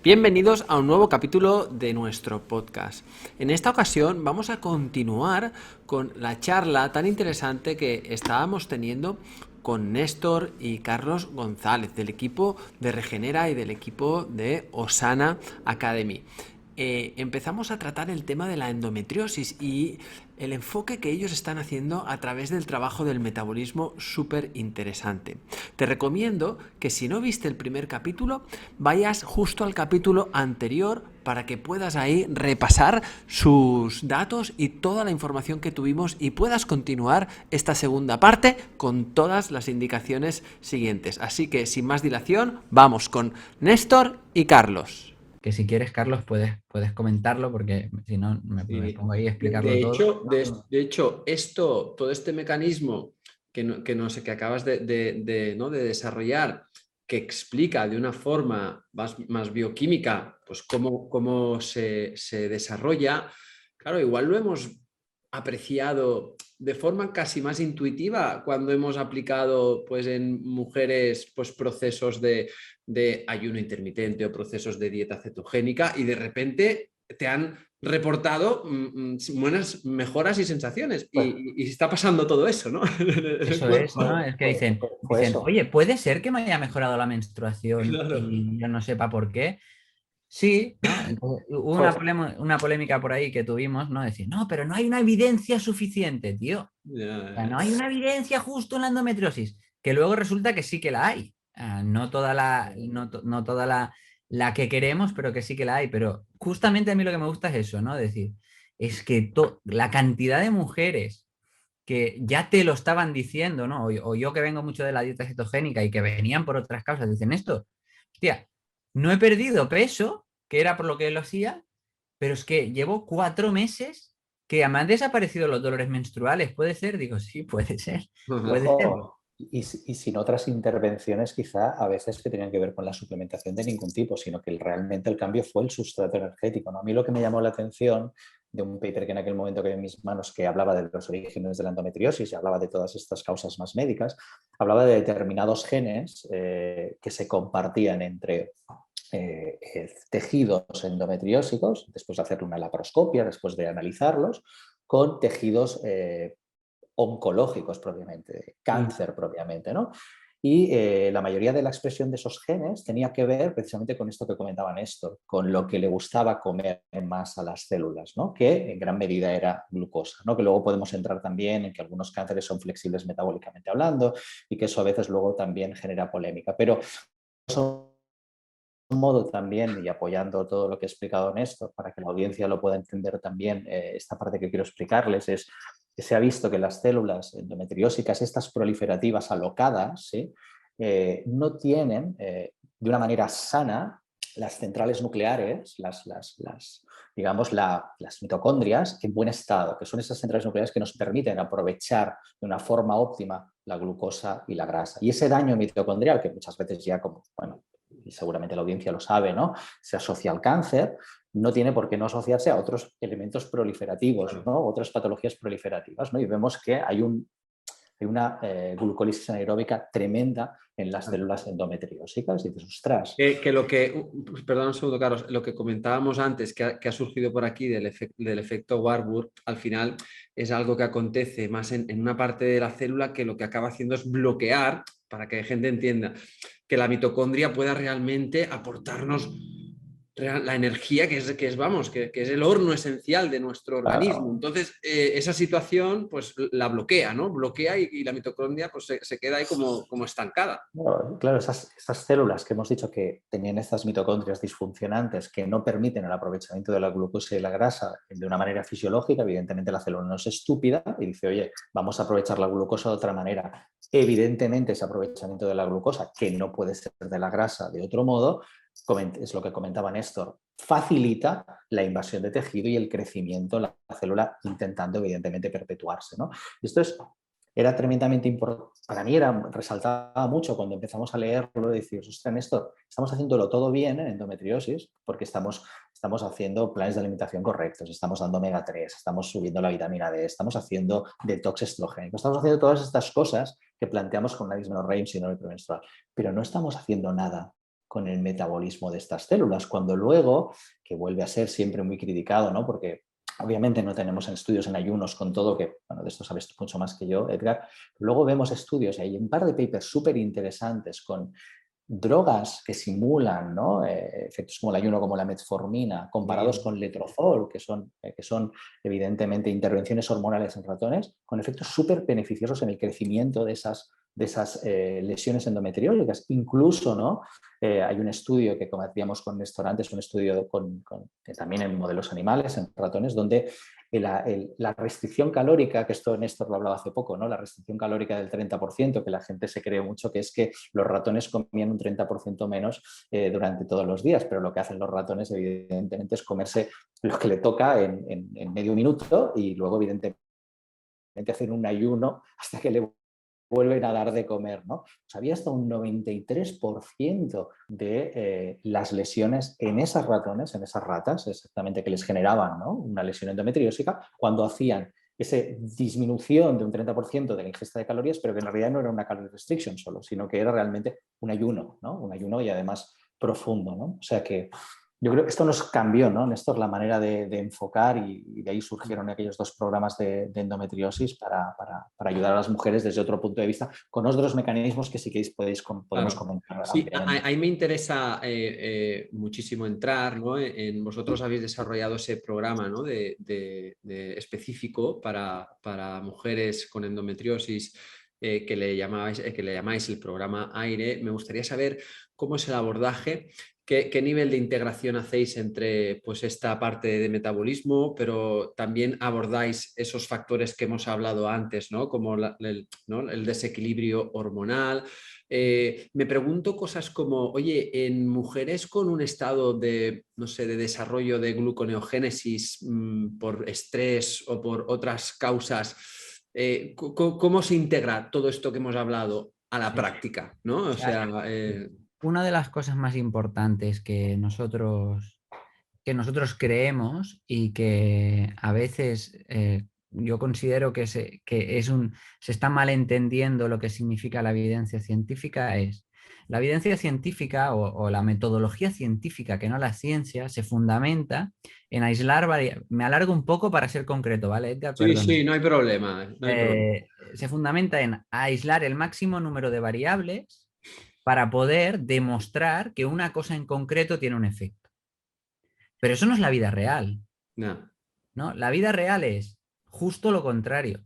Bienvenidos a un nuevo capítulo de nuestro podcast. En esta ocasión vamos a continuar con la charla tan interesante que estábamos teniendo con Néstor y Carlos González del equipo de Regenera y del equipo de Osana Academy. Empezamos a tratar el tema de la endometriosis y el enfoque que ellos están haciendo a través del trabajo del metabolismo súper interesante. Te recomiendo que si no viste el primer capítulo, vayas justo al capítulo anterior para que puedas ahí repasar sus datos y toda la información que tuvimos y puedas continuar esta segunda parte con todas las indicaciones siguientes. Así que sin más dilación, vamos con Néstor y Carlos. Que si quieres, Carlos, puedes comentarlo porque si no me Sí. pongo ahí a De explicarlo todo. hecho, de hecho, todo este mecanismo no sé, que acabas ¿no? de desarrollar, que explica de una forma más bioquímica, pues cómo se desarrolla, claro, igual lo hemos apreciado de forma casi más intuitiva cuando hemos aplicado pues, en mujeres pues, procesos de ayuno intermitente o procesos de dieta cetogénica y de repente te han reportado buenas mejoras y sensaciones. Pues, Y está pasando todo eso, ¿no? En el Eso es, cuerpo. ¿no? Es que fue dicen, eso. oye, ¿puede ser que me haya mejorado la menstruación Claro. y yo no sepa por qué? Sí, ¿no? Entonces, hubo Fue, una polémica por ahí que tuvimos, ¿no? Decir, no, pero no hay una evidencia suficiente, tío. O sea, Ya, no hay una evidencia justo en la endometriosis, que luego resulta que sí que la hay. No toda no toda la que queremos, pero que sí que la hay. Pero justamente a mí lo que me gusta es eso, ¿no? Decir, es que la cantidad de mujeres que ya te lo estaban diciendo, ¿no? O yo que vengo mucho de la dieta cetogénica y que venían por otras causas, dicen esto, hostia, no he perdido peso, que era por lo que lo hacía, pero es que llevo 4 meses que me han desaparecido los dolores menstruales. ¿Puede ser? Digo, sí, puede ser. ya. Puede ser. ojo, y sin otras intervenciones quizá a veces que tenían que ver con la suplementación de ningún tipo, sino que realmente el cambio fue el sustrato energético, ¿no? A mí lo que me llamó la atención de un paper que en aquel momento que en mis manos que hablaba de los orígenes de la endometriosis y hablaba de todas estas causas más médicas, hablaba de determinados genes que se compartían entre tejidos endometriósicos, después de hacer una laparoscopia, después de analizarlos, con tejidos oncológicos propiamente, de cáncer propiamente, ¿no? Y la mayoría de la expresión de esos genes tenía que ver precisamente con esto que comentaba Néstor, con lo que le gustaba comer más a las células, ¿no? Que en gran medida era glucosa, ¿no? Que luego podemos entrar también en que algunos cánceres son flexibles metabólicamente hablando y que eso a veces luego también genera polémica. Pero un modo también, y apoyando todo lo que he explicado Néstor, para que la audiencia lo pueda entender también, esta parte que quiero explicarles es que se ha visto que las células endometriósicas, estas proliferativas alocadas, ¿sí? No tienen de una manera sana las centrales nucleares, digamos, las mitocondrias en buen estado, que son esas centrales nucleares que nos permiten aprovechar de una forma óptima la glucosa y la grasa. Y ese daño mitocondrial, que muchas veces ya como, bueno, y seguramente la audiencia lo sabe, ¿no? Se asocia al cáncer, no tiene por qué no asociarse a otros elementos proliferativos, ¿no? Otras patologías proliferativas, ¿no? Y vemos que hay una glucólisis anaeróbica tremenda en las células endometriósicas y dices, ostras. Perdón un segundo, Carlos, lo que comentábamos antes, que ha surgido por aquí del efecto Warburg, al final es algo que acontece más en una parte de la célula que lo que acaba haciendo es bloquear, para que la gente entienda, que la mitocondria pueda realmente aportarnos la energía vamos, que es el horno esencial de nuestro organismo. Claro, Entonces, esa situación pues la bloquea, ¿no? Bloquea y la mitocondria pues se queda ahí como estancada. claro, esas células que hemos dicho que tenían estas mitocondrias disfuncionantes que no permiten el aprovechamiento de la glucosa y la grasa de una manera fisiológica, evidentemente la célula no es estúpida y dice, oye, vamos a aprovechar la glucosa de otra manera. Evidentemente ese aprovechamiento de la glucosa, que no puede ser de la grasa de otro modo, es lo que comentaba Néstor, facilita la invasión de tejido y el crecimiento de la célula intentando evidentemente perpetuarse, ¿no? Esto era tremendamente importante. Para mí resaltaba mucho cuando empezamos a leerlo, decir, ostras, Néstor, estamos haciéndolo todo bien en endometriosis porque estamos haciendo planes de alimentación correctos, estamos dando omega 3, estamos subiendo la vitamina D, estamos haciendo detox estrogénico, estamos haciendo todas estas cosas que planteamos con una dismenorrea y síndrome premenstrual, pero no estamos haciendo nada con el metabolismo de estas células, cuando luego, que vuelve a ser siempre muy criticado, ¿no? Porque obviamente no tenemos estudios en ayunos con todo, que bueno, de esto sabes mucho más que yo, Edgar. Luego vemos estudios, y hay un par de papers súper interesantes con drogas que simulan, ¿no? Efectos como el ayuno, como la metformina, comparados con letrozol, que son evidentemente intervenciones hormonales en ratones, con efectos súper beneficiosos en el crecimiento de esas lesiones endometriólicas. Incluso, ¿no? Hay un estudio que, como decíamos con Néstor antes, un estudio también en modelos animales, en ratones, donde la restricción calórica, que esto Néstor lo hablaba hace poco, ¿no? La restricción calórica del 30%, que la gente se cree mucho, que es que los ratones comían un 30% menos durante todos los días, pero lo que hacen los ratones evidentemente es comerse lo que le toca en medio minuto y luego evidentemente hacen un ayuno hasta que le vuelven a dar de comer, ¿no? Pues había hasta un 93% de las lesiones en esas ratones, en esas ratas, exactamente, que les generaban, ¿no? Una lesión endometriósica, cuando hacían esa disminución de un 30% de la ingesta de calorías, pero que en realidad no era una calorie restriction solo, sino que era realmente un ayuno, ¿no? Un ayuno y además profundo, ¿no? O sea que yo creo que esto nos cambió, ¿no, Néstor? La manera de enfocar y de ahí surgieron aquellos 2 programas de endometriosis para ayudar a las mujeres desde otro punto de vista, con otros mecanismos que si queréis podemos comentar. Sí, ahí me interesa muchísimo entrar, ¿no? Vosotros habéis desarrollado ese programa, ¿no? de específico para mujeres con endometriosis que le llamáis el programa AIRE. Me gustaría saber cómo es el abordaje. ¿Qué nivel de integración hacéis entre pues, esta parte de metabolismo, pero también abordáis esos factores que hemos hablado antes, ¿no? Como el desequilibrio hormonal? Me pregunto cosas como, oye, en mujeres con un estado de, no sé, de desarrollo de gluconeogénesis por estrés o por otras causas, ¿cómo se integra todo esto que hemos hablado a la práctica? ¿No? O sea, una de las cosas más importantes que nosotros creemos y que a veces yo considero que se está malentendiendo lo que significa la evidencia científica es la evidencia científica o la metodología científica, que no la ciencia, se fundamenta en aislar variables. Me alargo un poco para ser concreto, ¿vale, Edgar? sí, Perdona. sí, no hay problema. No hay problema. Se fundamenta en aislar el máximo número de variables para poder demostrar que una cosa en concreto tiene un efecto. Pero eso no es la vida real, No. ¿no? La vida real es justo lo contrario.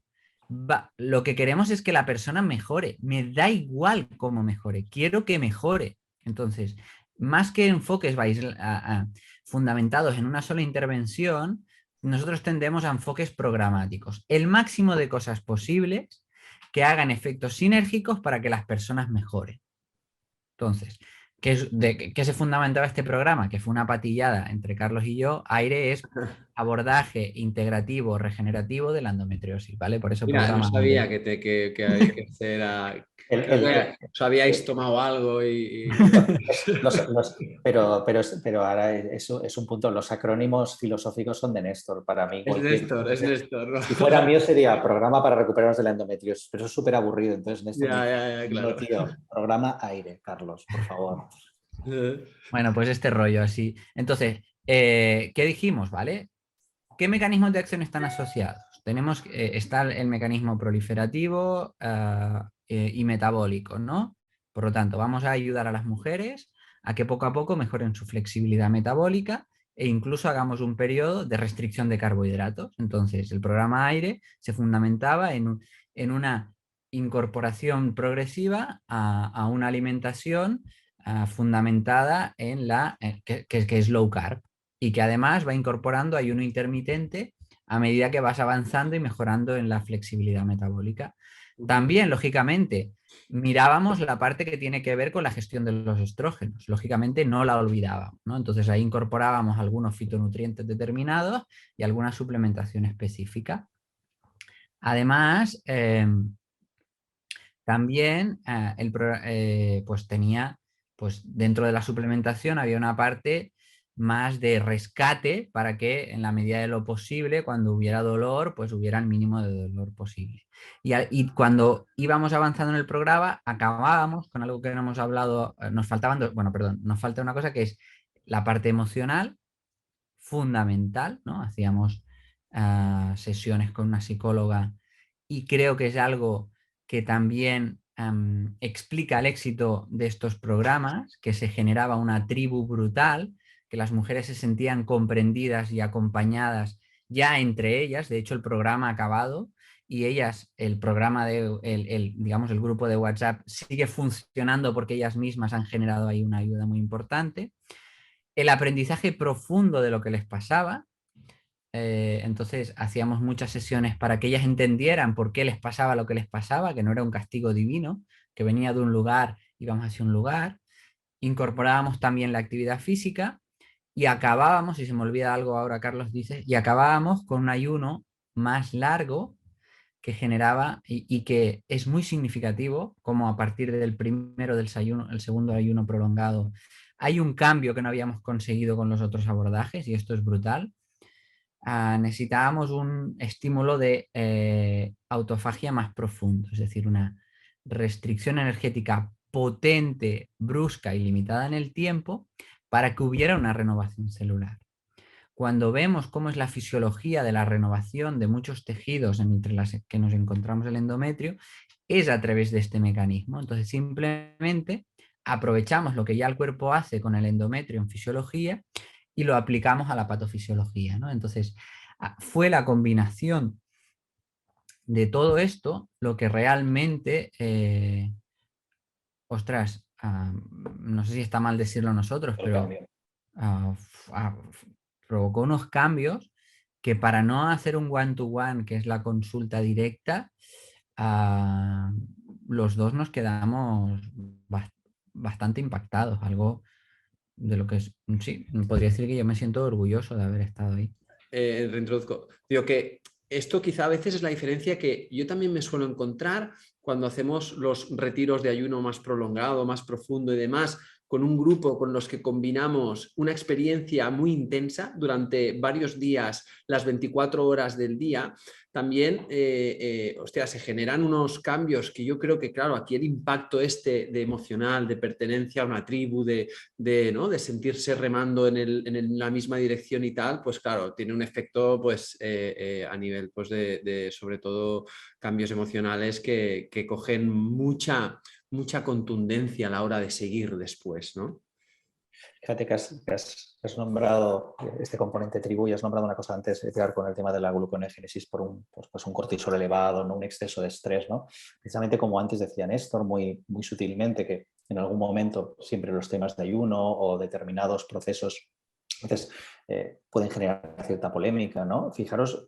Lo que queremos es que la persona mejore. Me da igual cómo mejore, quiero que mejore. Entonces, más que enfoques fundamentados en una sola intervención, nosotros tendemos a enfoques programáticos. El máximo de cosas posibles que hagan efectos sinérgicos para que las personas mejoren. Entonces, ¿qué se fundamentaba este programa? Que fue una patillada entre Carlos y yo. AIRE es abordaje integrativo regenerativo de la endometriosis, ¿vale? Por eso Mira, no programa sabía AIRE. que había que hacer. Creo que os habíais tomado algo pero ahora eso es un punto. Los acrónimos filosóficos son de Néstor. Para mí, Es Néstor, ¿no? si fuera mío sería programa para recuperarnos de la endometriosis, pero eso es súper aburrido. Entonces, Néstor, Ya, claro. no, tío, programa AIRE, Carlos, por favor. Bueno, pues este rollo así. Entonces, ¿qué dijimos, vale? ¿Qué mecanismos de acción están asociados? Está el mecanismo proliferativo y metabólico, ¿no? Por lo tanto, vamos a ayudar a las mujeres a que poco a poco mejoren su flexibilidad metabólica e incluso hagamos un periodo de restricción de carbohidratos. Entonces, el programa AIRE se fundamentaba en una incorporación progresiva a una alimentación fundamentada en que es low carb y que además va incorporando ayuno intermitente a medida que vas avanzando y mejorando en la flexibilidad metabólica. También, lógicamente, mirábamos la parte que tiene que ver con la gestión de los estrógenos. Lógicamente no la olvidábamos, ¿no? Entonces ahí incorporábamos algunos fitonutrientes determinados y alguna suplementación específica. Además, también pues tenía, pues dentro de la suplementación había una parte más de rescate para que en la medida de lo posible, cuando hubiera dolor, pues hubiera el mínimo de dolor posible. Y cuando íbamos avanzando en el programa, acabábamos con algo que no hemos hablado, nos faltaban bueno, perdón, nos falta una cosa que es la parte emocional, fundamental, ¿no? Hacíamos sesiones con una psicóloga y creo que es algo que también explica el éxito de estos programas, que se generaba una tribu brutal, que las mujeres se sentían comprendidas y acompañadas ya entre ellas. De hecho, el programa ha acabado y ellas, el programa digamos, el grupo de WhatsApp sigue funcionando porque ellas mismas han generado ahí una ayuda muy importante. El aprendizaje profundo de lo que les pasaba. Entonces hacíamos muchas sesiones para que ellas entendieran por qué les pasaba lo que les pasaba, que no era un castigo divino, que venía de un lugar, íbamos hacia un lugar. Incorporábamos también la actividad física y acabábamos, si se me olvida algo ahora Carlos dice, y acabábamos con un ayuno más largo que generaba y que es muy significativo, como a partir del primero del desayuno, el segundo ayuno prolongado, hay un cambio que no habíamos conseguido con los otros abordajes y esto es brutal. Necesitábamos un estímulo de autofagia más profundo, es decir, una restricción energética potente, brusca y limitada en el tiempo para que hubiera una renovación celular. Cuando vemos cómo es la fisiología de la renovación de muchos tejidos entre las que nos encontramos el endometrio, es a través de este mecanismo. Entonces, simplemente aprovechamos lo que ya el cuerpo hace con el endometrio en fisiología y lo aplicamos a la patofisiología, ¿no? Entonces, fue la combinación de todo esto lo que realmente, ostras, no sé si está mal decirlo nosotros, pero provocó unos cambios que para no hacer un one-to-one, que es la consulta directa, los dos nos quedamos bastante impactados, algo de lo que es, sí, podría decir que yo me siento orgulloso de haber estado ahí. Reintroduzco. Digo que esto quizá a veces es la diferencia que yo también me suelo encontrar cuando hacemos los retiros de ayuno más prolongado, más profundo y demás, con un grupo con los que combinamos una experiencia muy intensa durante varios días, las 24 horas del día. También, hostia, se generan unos cambios que yo creo que, claro, aquí el impacto este de emocional, de pertenencia a una tribu, ¿no? de sentirse remando en la misma dirección y tal, pues claro, tiene un efecto pues, a nivel pues, de sobre todo cambios emocionales que cogen mucha contundencia a la hora de seguir después, ¿no? Fíjate que has nombrado este componente tribu y has nombrado una cosa antes, Edgar, con el tema de la gluconeogénesis por un cortisol elevado, ¿no? Un exceso de estrés, ¿no? Precisamente como antes decía Néstor, muy sutilmente, que en algún momento siempre los temas de ayuno o determinados procesos entonces, pueden generar cierta polémica, ¿no? Fijaros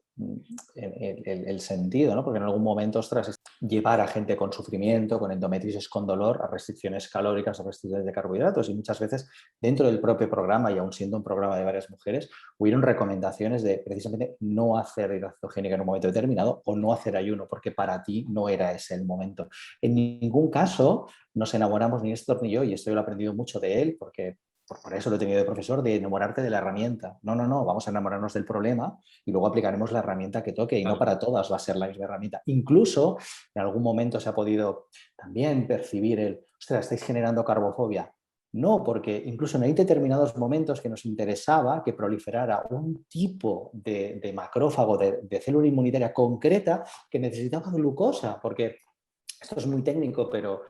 el sentido, ¿no? Porque en algún momento, ostras, llevar a gente con sufrimiento, con endometriosis, con dolor, a restricciones calóricas, a restricciones de carbohidratos. Y muchas veces dentro del propio programa, y aún siendo un programa de varias mujeres, hubieron recomendaciones de precisamente no hacer dieta cetogénica en un momento determinado o no hacer ayuno, porque para ti no era ese el momento. En ningún caso nos enamoramos ni Néstor ni yo, y esto yo lo he aprendido mucho de él, porque por eso lo he tenido de profesor, de enamorarte de la herramienta. No, vamos a enamorarnos del problema y luego aplicaremos la herramienta que toque y no para todas va a ser la misma herramienta. Incluso en algún momento se ha podido también percibir ostras, estáis generando carbofobia. No, porque incluso hay determinados momentos que nos interesaba que proliferara un tipo de macrófago, de célula inmunitaria concreta que necesitaba glucosa, porque esto es muy técnico, pero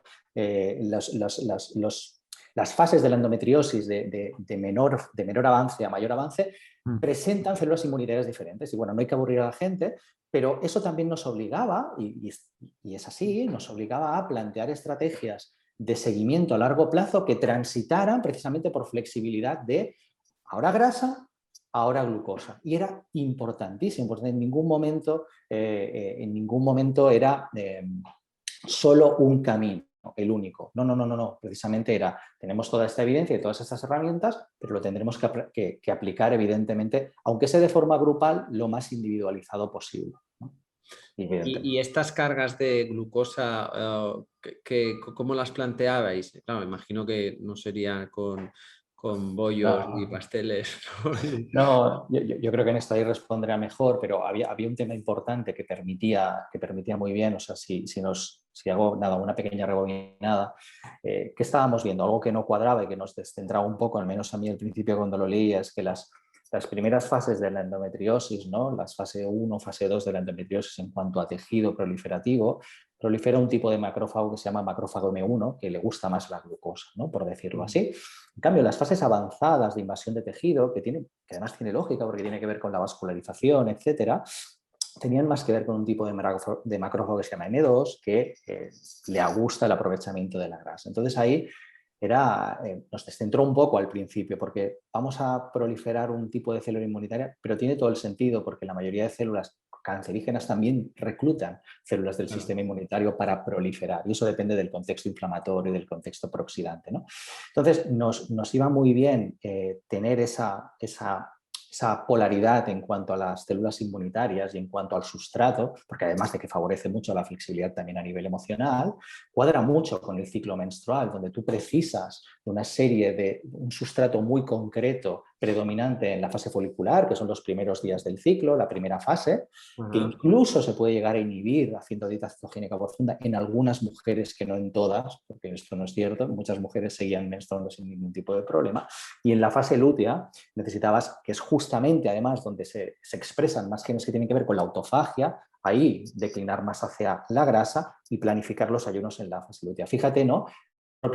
las fases de la endometriosis de menor avance a mayor avance presentan células inmunitarias diferentes. Y bueno, no hay que aburrir a la gente, pero eso también nos obligaba, y es así, nos obligaba a plantear estrategias de seguimiento a largo plazo que transitaran precisamente por flexibilidad de ahora grasa, ahora glucosa. Y era importantísimo, porque en ningún momento era solo un camino, el único. No. Precisamente tenemos toda esta evidencia y todas estas herramientas, pero lo tendremos que aplicar, evidentemente, aunque sea de forma grupal, lo más individualizado posible, ¿no? Y estas cargas de glucosa, ¿cómo las planteabais? Claro, me imagino que no sería con con bollos y pasteles. No, yo creo que en esto ahí responderá mejor, pero había un tema importante que permitía muy bien, o sea, si hago nada, una pequeña rebobinada, ¿qué estábamos viendo? Algo que no cuadraba y que nos descentraba un poco, al menos a mí al principio cuando lo leía, es que las primeras fases de la endometriosis, ¿no? Las fase 1, fase 2 de la endometriosis en cuanto a tejido proliferativo, prolifera un tipo de macrófago que se llama macrófago M1, que le gusta más la glucosa, ¿no? Por decirlo así. En cambio, las fases avanzadas de invasión de tejido, que además tiene lógica porque tiene que ver con la vascularización, etcétera, tenían más que ver con un tipo de macrófago que se llama M2, que le gusta el aprovechamiento de la grasa. Entonces ahí nos descentró un poco al principio, porque vamos a proliferar un tipo de célula inmunitaria, pero tiene todo el sentido, porque la mayoría de células cancerígenas también reclutan células del sistema inmunitario para proliferar, y eso depende del contexto inflamatorio y del contexto prooxidante, ¿no? Entonces, nos iba muy bien tener esa polaridad en cuanto a las células inmunitarias y en cuanto al sustrato, porque además de que favorece mucho la flexibilidad también a nivel emocional, cuadra mucho con el ciclo menstrual, donde tú precisas de una serie de un sustrato muy concreto predominante en la fase folicular, que son los primeros días del ciclo, la primera fase, que incluso se puede llegar a inhibir haciendo dieta cetogénica profunda en algunas mujeres, que no en todas, porque esto no es cierto, muchas mujeres seguían menstruando sin ningún tipo de problema, y en la fase lútea necesitabas, que es justamente además donde se expresan más genes que tienen que ver con la autofagia, ahí declinar más hacia la grasa y planificar los ayunos en la fase lútea. Fíjate, ¿no? En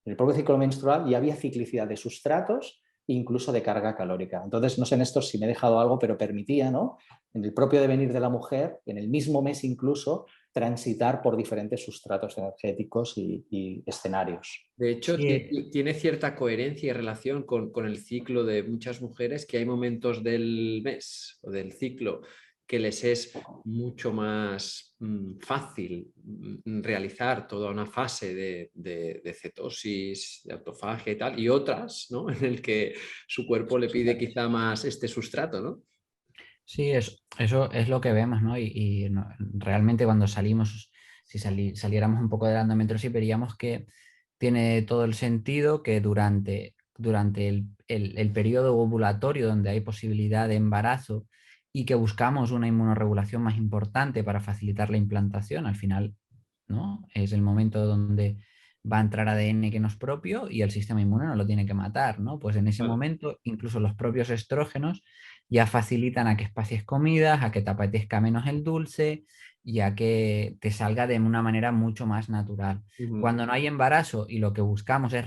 el propio ciclo menstrual ya había ciclicidad de sustratos, incluso de carga calórica. Entonces, no sé, Néstor, si me he dejado algo, pero permitía, ¿no? En el propio devenir de la mujer, en el mismo mes incluso, transitar por diferentes sustratos energéticos y escenarios. De hecho, Sí, tiene cierta coherencia y relación con el ciclo de muchas mujeres, que hay momentos del mes o del ciclo que les es mucho más fácil realizar toda una fase de cetosis, de autofagia y tal, y otras, ¿no? En el que su cuerpo le pide quizá más este sustrato, ¿no? sí, eso es lo que vemos, ¿no? Realmente cuando salimos, si saliéramos un poco de la endometriosis, veríamos que tiene todo el sentido que durante el periodo ovulatorio, donde hay posibilidad de embarazo y que buscamos una inmunorregulación más importante para facilitar la implantación, al final, ¿no? Es el momento donde va a entrar ADN que no es propio y el sistema inmune no lo tiene que matar, ¿no? Pues en ese Claro. momento, incluso los propios estrógenos ya facilitan a que espacies comidas, a que te apetezca menos el dulce y a que te salga de una manera mucho más natural. Cuando no hay embarazo y lo que buscamos es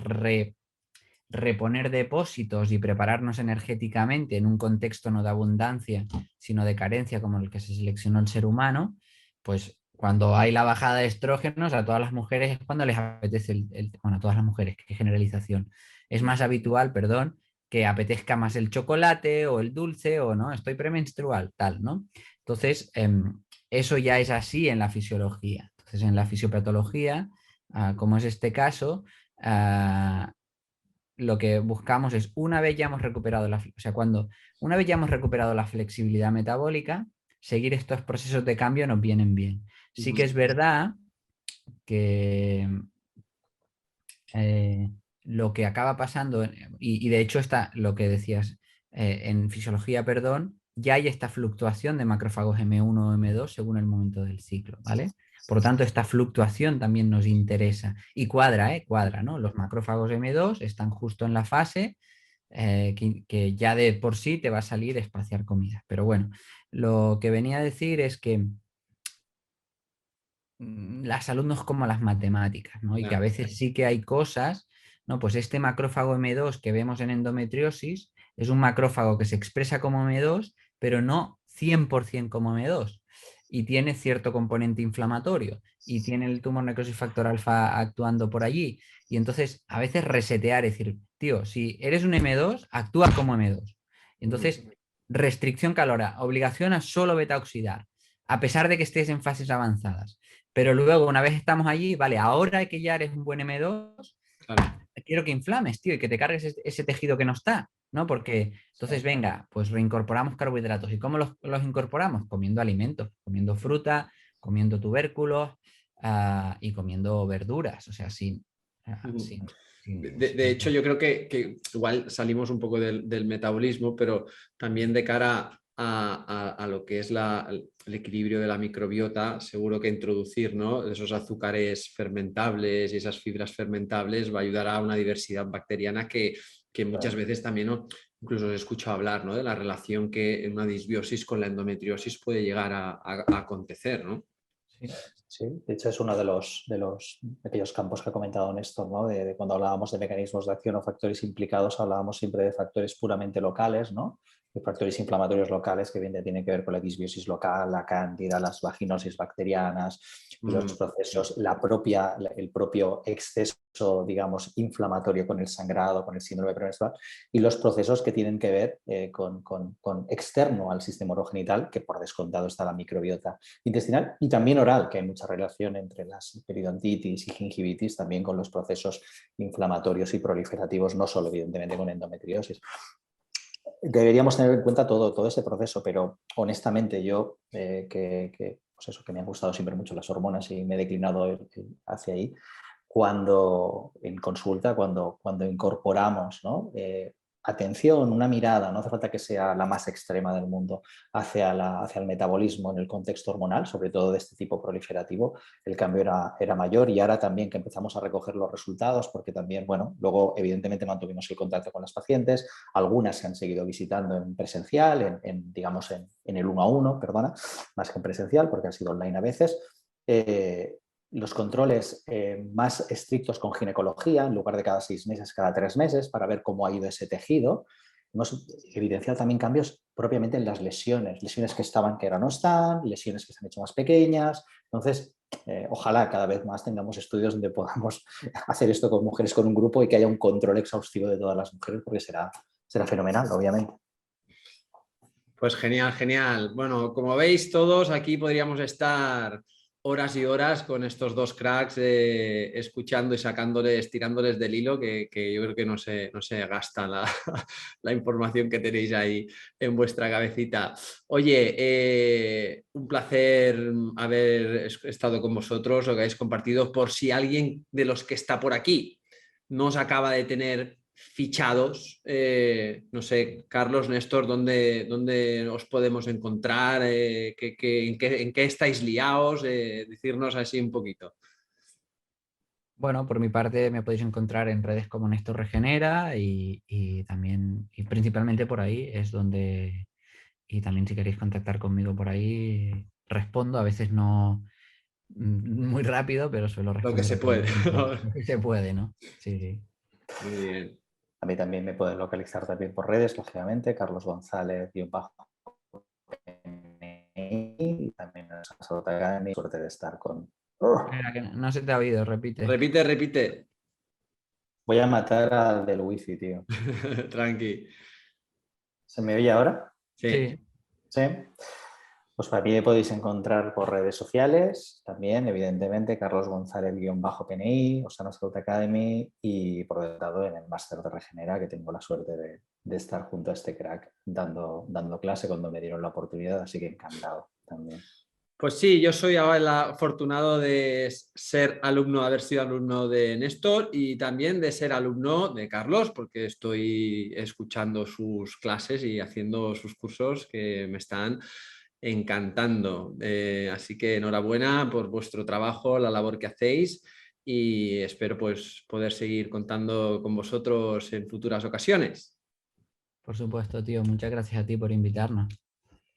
reponer depósitos y prepararnos energéticamente en un contexto no de abundancia, sino de carencia como el que se seleccionó el ser humano, pues cuando hay la bajada de estrógenos, a todas las mujeres es cuando les apetece bueno, a todas las mujeres, qué generalización. Es más habitual, perdón, que apetezca más el chocolate o el dulce o no, estoy premenstrual, tal, ¿no? Entonces, eso ya es así en la fisiología. Entonces, en la fisiopatología, como es este caso, lo que buscamos es, una vez ya hemos recuperado una vez ya hemos recuperado la flexibilidad metabólica, seguir estos procesos de cambio nos vienen bien. Sí que es verdad que lo que acaba pasando, y de hecho está lo que decías en fisiología, perdón, ya hay esta fluctuación de macrófagos M1 o M2 según el momento del ciclo, ¿vale? Por lo tanto, esta fluctuación también nos interesa y cuadra, ¿no? Los macrófagos M2 están justo en la fase que ya de por sí te va a salir espaciar comida. Pero bueno, lo que venía a decir es que la salud no es como las matemáticas, ¿no? Y que a Claro. veces sí que hay cosas, ¿no? Pues este macrófago M2 que vemos en endometriosis es un macrófago que se expresa como M2, pero no 100% como M2. Y tiene cierto componente inflamatorio y tiene el tumor necrosis factor alfa actuando por allí. Y entonces a veces resetear, es decir, tío, si eres un M2, actúa como M2. Entonces, restricción calora, obligación a solo beta oxidar, a pesar de que estés en fases avanzadas. Pero luego, una vez estamos allí, vale, ahora que ya eres un buen M2, Claro. quiero que inflames, tío, y que te cargues ese tejido que no está, ¿no? Porque entonces, venga, pues reincorporamos carbohidratos. ¿Y cómo los incorporamos? Comiendo alimentos, comiendo fruta, comiendo tubérculos y comiendo verduras. O sea, sin De hecho, yo creo que igual salimos un poco del metabolismo, pero también de cara a lo que es el equilibrio de la microbiota, seguro que introducir, ¿no?, esos azúcares fermentables y esas fibras fermentables va a ayudar a una diversidad bacteriana que muchas veces también, ¿no?, incluso os he escuchado hablar, ¿no?, de la relación que una disbiosis con la endometriosis puede llegar a acontecer, ¿no? Sí. Sí, de hecho es uno de aquellos campos que ha comentado Néstor, ¿no? De cuando hablábamos de mecanismos de acción o factores implicados, hablábamos siempre de factores puramente locales, ¿no? De factores inflamatorios locales que bien tienen que ver con la disbiosis local, la cándida, las vaginosis bacterianas, los procesos, el propio exceso, digamos, inflamatorio con el sangrado, con el síndrome premenstrual, y los procesos que tienen que ver con externo al sistema urogenital, que por descontado está la microbiota intestinal, y también oral, que hay mucha relación entre las periodontitis y gingivitis también con los procesos inflamatorios y proliferativos, no solo evidentemente con endometriosis. Deberíamos tener en cuenta todo ese proceso, pero honestamente yo, pues eso, que me han gustado siempre mucho las hormonas y me he declinado hacia ahí, cuando en consulta, cuando incorporamos, ¿no?, atención, una mirada, no hace falta que sea la más extrema del mundo, hacia el metabolismo en el contexto hormonal, sobre todo de este tipo proliferativo, el cambio era mayor, y ahora también que empezamos a recoger los resultados, porque también, bueno, luego evidentemente mantuvimos el contacto con las pacientes, algunas se han seguido visitando en presencial, digamos en el 1 a 1, perdona, más que en presencial, porque han sido online a veces. Los controles más estrictos con ginecología, en lugar de cada 6 meses, cada 3 meses, para ver cómo ha ido ese tejido. Hemos evidenciado también cambios propiamente en las lesiones que estaban que ahora no están, lesiones que se han hecho más pequeñas. Entonces, ojalá cada vez más tengamos estudios donde podamos hacer esto con mujeres con un grupo y que haya un control exhaustivo de todas las mujeres, porque será fenomenal, obviamente. Pues genial, genial. Bueno, como veis todos, aquí podríamos estar horas y horas con estos dos cracks, escuchando y sacándoles, tirándoles del hilo, que yo creo que no se gasta la información que tenéis ahí en vuestra cabecita. Oye, un placer haber estado con vosotros, lo que habéis compartido. Por si alguien de los que está por aquí no os acaba de tener fichados, no sé, Carlos, Néstor, ¿dónde os podemos encontrar? ¿En qué estáis liados? Decirnos así un poquito. Bueno, por mi parte me podéis encontrar en redes como Néstor Regenera y también, y principalmente por ahí es donde, y también si queréis contactar conmigo por ahí, respondo, a veces no muy rápido, pero suelo responder. Lo que se puede. Lo que se puede, ¿no? Sí, sí. Muy bien. A mí también me pueden localizar también por redes, lógicamente, Carlos González y también en Salud Academy. Suerte de estar con... Mira, que no se te ha oído, repite. Repite. Voy a matar al del wifi, tío. Tranqui. ¿Se me oye ahora? Sí. Sí. Pues para mí me podéis encontrar por redes sociales, también, evidentemente, Carlos González-PNI, Osana Salud Academy, y por otro lado en el máster de Regenera, que tengo la suerte de estar junto a este crack dando clase cuando me dieron la oportunidad, así que encantado también. Pues sí, yo soy ahora el afortunado de haber sido alumno de Néstor y también de ser alumno de Carlos, porque estoy escuchando sus clases y haciendo sus cursos que me están encantando. Así que enhorabuena por vuestro trabajo, la labor que hacéis, y espero pues poder seguir contando con vosotros en futuras ocasiones. Por supuesto, tío. Muchas gracias a ti por invitarnos.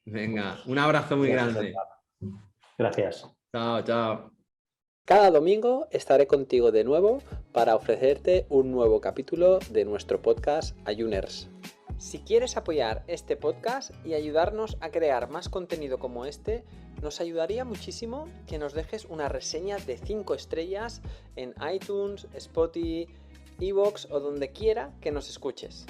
Venga, un abrazo muy grande. Gracias. Chao, chao. Cada domingo estaré contigo de nuevo para ofrecerte un nuevo capítulo de nuestro podcast Ayuners. Si quieres apoyar este podcast y ayudarnos a crear más contenido como este, nos ayudaría muchísimo que nos dejes una reseña de 5 estrellas en iTunes, Spotify, iVoox o donde quiera que nos escuches.